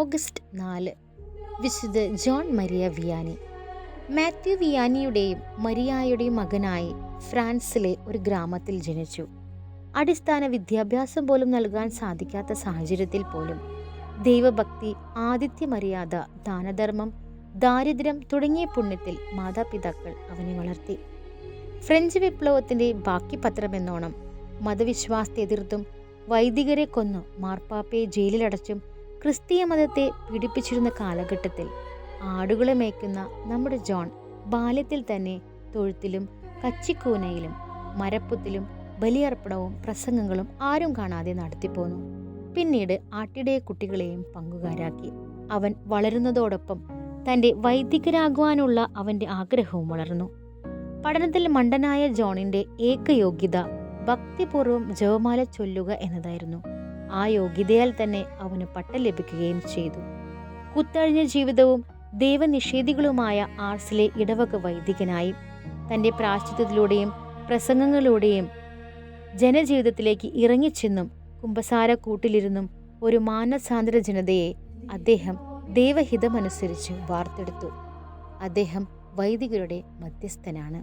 August 4 വിശുദ്ധ John Maria Vianney. Mathew വിയാനിയുടെയും മരിയായുടെയും മകനായി ഫ്രാൻസിലെ ഒരു ഗ്രാമത്തിൽ ജനിച്ചു. അടിസ്ഥാന വിദ്യാഭ്യാസം പോലും നൽകാൻ സാധിക്കാത്ത സാഹചര്യത്തിൽ പോലും ദൈവഭക്തി, ആതിഥ്യമര്യാദ, ദാനധർമ്മം, ദാരിദ്ര്യം തുടങ്ങിയ പുണ്യത്തിൽ മാതാപിതാക്കൾ അവനെ വളർത്തി. ഫ്രഞ്ച് വിപ്ലവത്തിന്റെ ബാക്കി പത്രമെന്നോണം മതവിശ്വാസത്തെ എതിർത്തും വൈദികരെ കൊന്നു മാർപ്പാപ്പയെ ജയിലിലടച്ചും ക്രിസ്തീയ മതത്തെ പീഡിപ്പിച്ചിരുന്ന കാലഘട്ടത്തിൽ ആടുകളെ മേയ്ക്കുന്ന നമ്മുടെ ജോൺ ബാല്യത്തിൽ തന്നെ തൊഴുത്തിലും കച്ചിക്കൂനയിലും മരപ്പുത്തിലും ബലിയർപ്പണവും പ്രസംഗങ്ങളും ആരും കാണാതെ നടത്തിപ്പോന്നു. പിന്നീട് ആട്ടിടയ കുട്ടികളെയും പങ്കുകാരാക്കി. അവൻ വളരുന്നതോടൊപ്പം തൻ്റെ വൈദികരാകുവാനുള്ള അവൻ്റെ ആഗ്രഹവും വളർന്നു. പഠനത്തിൽ മണ്ടനായ ജോണിൻ്റെ ഏക യോഗ്യത ഭക്തിപൂർവ്വം ജപമാല ചൊല്ലുക എന്നതായിരുന്നു. ആ യോഗ്യതയാൽ തന്നെ അവന് പട്ടം ലഭിക്കുകയും ചെയ്തു. കുത്തഴിഞ്ഞ ജീവിതവും ദൈവനിഷേധികളുമായ ആർസിലെ ഇടവക വൈദികനായി തൻ്റെ പ്രാശ്ചിത്യത്തിലൂടെയും പ്രസംഗങ്ങളിലൂടെയും ജനജീവിതത്തിലേക്ക് ഇറങ്ങിച്ചെന്നും കുമ്പസാര കൂട്ടിലിരുന്നും ഒരു മാനസാന്തര ജനതയെ അദ്ദേഹം ദൈവഹിതമനുസരിച്ച് വാർത്തെടുത്തു. അദ്ദേഹം വൈദികരുടെ മധ്യസ്ഥനാണ്.